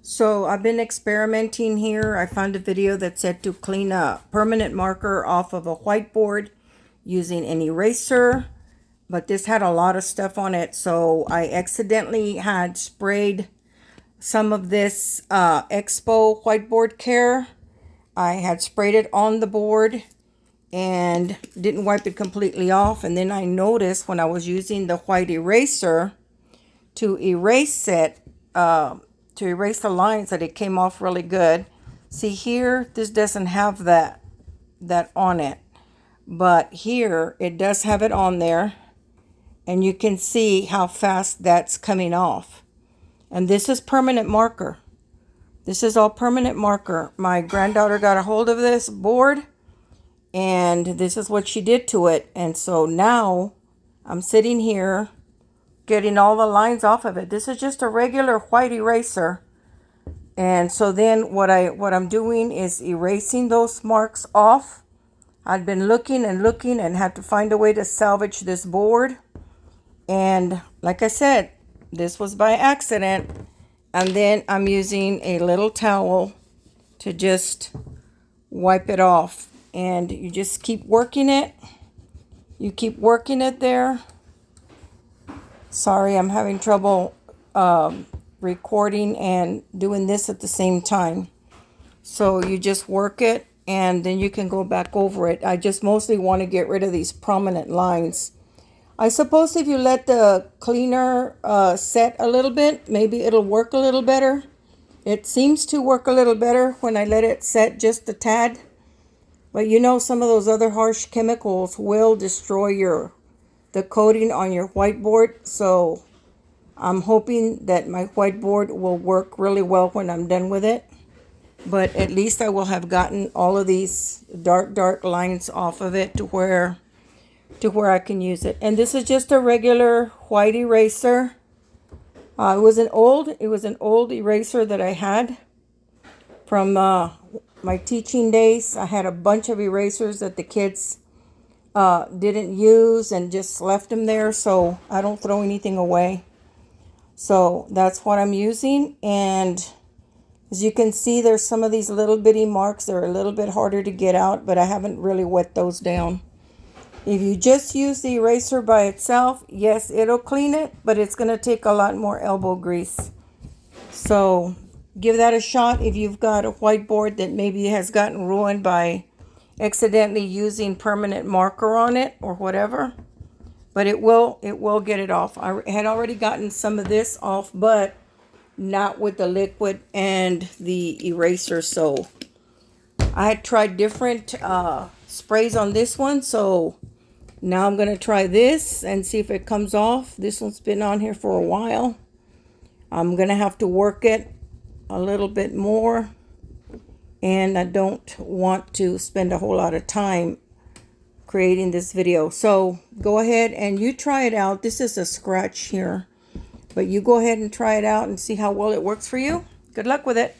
So I've been experimenting here. I found a video that said to clean a permanent marker off of a whiteboard using an eraser, but this had a lot of stuff on it, so I accidentally had sprayed some of this Expo whiteboard care. I had sprayed it on the board and didn't wipe it completely off, and then I noticed when I was using the white eraser to erase it, to erase the lines, that it came off really good. See here, this doesn't have that on it, but here it does have it on there, and you can see how fast that's coming off. And this is permanent marker. This is all permanent marker. My granddaughter got a hold of this board, and this is what she did to it. And so now I'm sitting here getting all the lines off of it. This is just a regular white eraser. And so then what I'm doing is erasing those marks off. I'd been looking and had to find a way to salvage this board. And like I said, this was by accident. And then I'm using a little towel to just wipe it off. And you just keep working it. You keep working it there. Sorry, I'm having trouble recording and doing this at the same time. So you just work it and then you can go back over it. I just mostly want to get rid of these prominent lines. I suppose if you let the cleaner set a little bit, maybe it'll work a little better. It seems to work a little better when I let it set just a tad. But you know, some of those other harsh chemicals will destroy the coating on your whiteboard. So I'm hoping that my whiteboard will work really well when I'm done with it. But at least I will have gotten all of these dark lines off of it to where I can use it. And this is just a regular white eraser. It was an old eraser that I had from my teaching days. I had a bunch of erasers that the kids didn't use and just left them there, so I don't throw anything away. So that's what I'm using. And as you can see, there's some of these little bitty marks. They're a little bit harder to get out, but I haven't really wet those down. If you just use the eraser by itself, yes, it'll clean it, but it's going to take a lot more elbow grease. So give that a shot if you've got a whiteboard that maybe has gotten ruined by accidentally using permanent marker on it or whatever. But it will get it off. I had already gotten some of this off, but not with the liquid and the eraser. So I had tried different sprays on this one, so now I'm going to try this and see if it comes off. This one's been on here for a while. I'm going to have to work it a little bit more, and I don't want to spend a whole lot of time creating this video. So go ahead and you try it out. This is a scratch here, but you go ahead and try it out and see how well it works for you. Good luck with it.